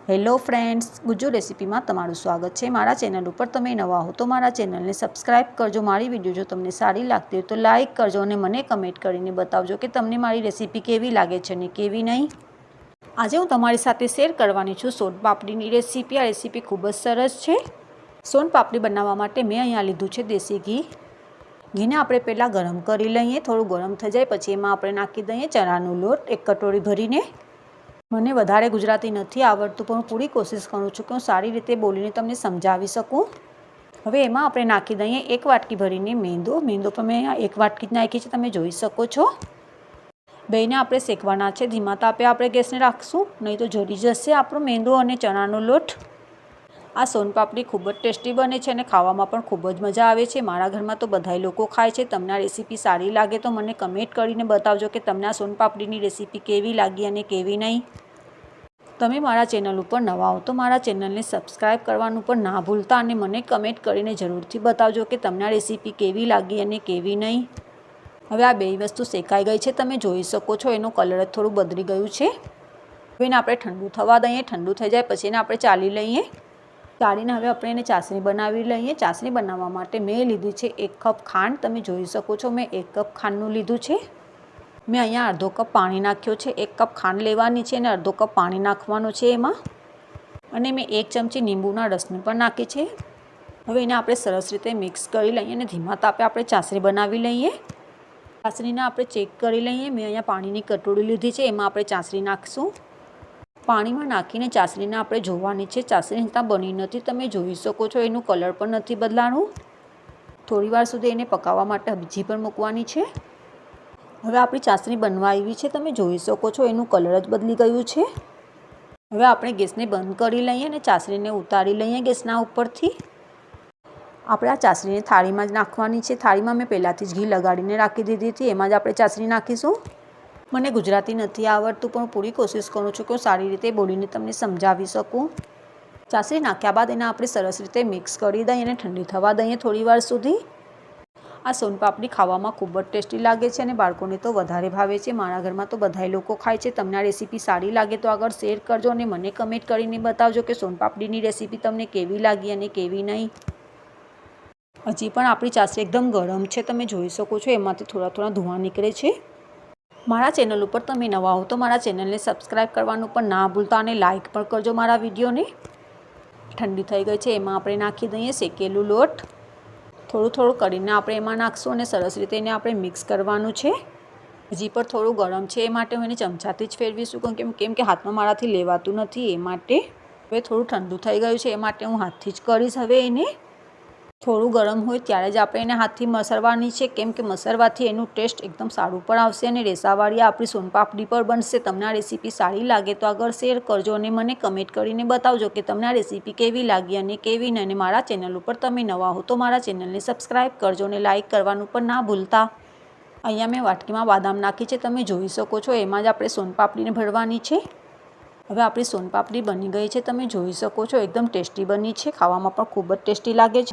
Hello friends, Gujju રેસીપીમાં તમારું સ્વાગત છે। મારા ચેનલ ઉપર તમે નવા હો તો મારા ચેનલને સબસ્ક્રાઈબ કરજો। મારી વિડીયો જો તમને સારી લાગતી હોય તો લાઇક કરજો અને મને કમેન્ટ કરીને બતાવજો કે તમને મારી રેસીપી કેવી લાગે છે અને કેવી નહીં। આજે હું તમારી સાથે શેર કરવાની છું સોનપાપડીની રેસીપી। આ રેસીપી ખૂબ જ સરસ છે। સોનપાપડી બનાવવા માટે મેં અહીંયા લીધું છે દેશી ઘી। ઘીને આપણે પહેલાં ગરમ કરી લઈએ। થોડું ગરમ થઈ જાય પછી એમાં આપણે નાખી દઈએ ચણાનો લોટ 1 કટોરી ભરીને। મને વધારે ગુજરાતી નથી આવડતું પણ હું પૂરી કોશિશ કરું છું કે હું સારી રીતે બોલીને તમને સમજાવી શકું। હવે એમાં આપણે નાખી દઈએ 1 વાટકી ભરીને મેંદો। મેંદો પણ મેં 1 વાટકી જ નાખી છે, તમે જોઈ શકો છો। બેને આપણે શેકવાના છે। ધીમા તાપે આપણે ગેસને રાખશું, નહીં તો જળી જશે આપણો મેંદો અને ચણાનો લોટ। આ સોનપાપડી ખૂબ જ ટેસ્ટી બને છે અને ખાવામાં પણ ખૂબ જ મજા આવે છે। મારા ઘરમાં તો બધાય લોકો ખાય છે। તમને આ રેસીપી સારી લાગે તો મને કમેન્ટ કરીને બતાવજો કે તમને આ સોનપાપડીની રેસીપી કેવી લાગી અને કેવી નહીં। તમે મારા ચેનલ ઉપર નવા હો તો મારા ચેનલને સબસ્ક્રાઈબ કરવાનું પણ ના ભૂલતા અને મને કમેન્ટ કરીને જરૂરથી બતાવજો કે તમને આ રેસીપી કેવી લાગી અને કેવી નહીં। હવે આ બે વસ્તુ શેકાઈ ગઈ છે, તમે જોઈ શકો છો। એનો કલર જ થોડું બદલી ગયું છે। હવે એને આપણે ઠંડુ થવા દઈએ। ઠંડુ થઈ જાય પછી એને આપણે ચાળી લઈએ। ચાળીને હવે આપણે એને ચાસણી બનાવી લઈએ। ચાસણી બનાવવા માટે મેં લીધી છે 1 કપ ખાંડ। તમે જોઈ શકો છો મેં 1 કપ ખાંડનું લીધું છે। મેં અહીંયા અડધો કપ પાણી નાખ્યો છે। 1 કપ ખાંડ લેવાની છે અને અડધો કપ પાણી નાખવાનું છે એમાં। અને મેં 1 ચમચી લીંબુના રસને પણ નાખી છે। હવે એને આપણે સરસ રીતે મિક્સ કરી લઈએ અને ધીમા તાપે આપણે ચાસણી બનાવી લઈએ। ચાસણીને આપણે ચેક કરી લઈએ। મેં અહીંયા પાણીની કટોરી લીધી છે, એમાં આપણે ચાસણી નાખીશું। પાણીમાં નાખીને ચાસણીને આપણે જોવાની છે। ચાસણી ત્યાં બની નથી, તમે જોઈ શકો છો। એનું કલર પણ નથી બદલાનું। થોડીવાર સુધી એને પકાવવા માટે હજી પણ મૂકવાની છે। હવે આપણી ચાસણી બનવા આવી છે, તમે જોઈ શકો છો। એનું કલર જ બદલી ગયું છે। હવે આપણે ગેસને બંધ કરી લઈએ અને ચાસણીને ઉતારી લઈએ ગેસના ઉપરથી। આપણે આ ચાસણીને થાળીમાં જ નાખવાની છે। થાળીમાં મેં પહેલાંથી જ ઘી લગાડીને રાખી દીધી હતી, એમાં જ આપણે ચાસણી નાખીશું। મને ગુજરાતી નથી આવડતું પણ પૂરી કોશિશ કરું છું કે હું સારી રીતે બોલીને તમને સમજાવી શકું। ચાસણી નાખ્યા બાદ એને આપણે સરસ રીતે મિક્સ કરી દઈએ અને ઠંડી થવા દઈએ થોડીવાર સુધી। આ સોનપાપડી ખાવામાં ખૂબ જ ટેસ્ટી લાગે છે અને બાળકોને તો વધારે ભાવે છે। મારા ઘરમાં તો બધાય લોકો ખાય છે। તમને આ રેસીપી સારી લાગે તો આગળ શેર કરજો અને મને કમેન્ટ કરીને બતાવજો કે સોનપાપડીની રેસીપી તમને કેવી લાગી અને કેવી નહીં। હજી પણ આપણી ચાસણી એકદમ ગરમ છે, તમે જોઈ શકો છો। એમાંથી થોડા થોડા ધુઆં નીકળે છે। મારા ચેનલ ઉપર તમે નવા હો તો મારા ચેનલને સબસ્ક્રાઈબ કરવાનું પણ ના ભૂલતા અને લાઇક પણ કરજો મારા વિડીયોને। ઠંડી થઈ ગઈ છે, એમાં આપણે નાખી દઈએ શેકેલું લોટ। થોડું થોડું કરીને આપણે એમાં નાખશું અને સરસ રીતે એને આપણે મિક્સ કરવાનું છે। હજી પણ થોડું ગરમ છે, એ માટે હું એને ચમચાથી જ ફેરવીશું કેમ કે હાથમાં મારાથી લેવાતું નથી એ માટે। હવે થોડું ઠંડુ થઈ ગયું છે, એ માટે હું હાથથી જ કરીશ। હવે એને થોડું ગરમ હોય ત્યારે જ આપણે એને હાથથી મસળવાની છે, કેમ કે મસળવાથી એનું ટેસ્ટ એકદમ સારું પણ આવશે અને રેસાવાળી આપણી સોનપાપડી પર બનશે। તમને આ રેસીપી સારી લાગે તો આગળ શેર કરજો અને મને કમેન્ટ કરીને બતાવજો કે તમને આ રેસીપી કેવી લાગી અને કેવી નહીં। અને મારા ચેનલ ઉપર તમે નવા હો તો મારા ચેનલને સબસ્ક્રાઈબ કરજો અને લાઇક કરવાનું પણ ના ભૂલતા। અહીંયા મેં વાટકીમાં બાદામ નાખી છે, તમે જોઈ શકો છો। એમાં જ આપણે સોનપાપડીને ભરવાની છે। હવે આપણી સોનપાપડી બની ગઈ છે, તમે જોઈ શકો છો। એકદમ ટેસ્ટી બની છે, ખાવામાં પણ ખૂબ જ ટેસ્ટી લાગે છે।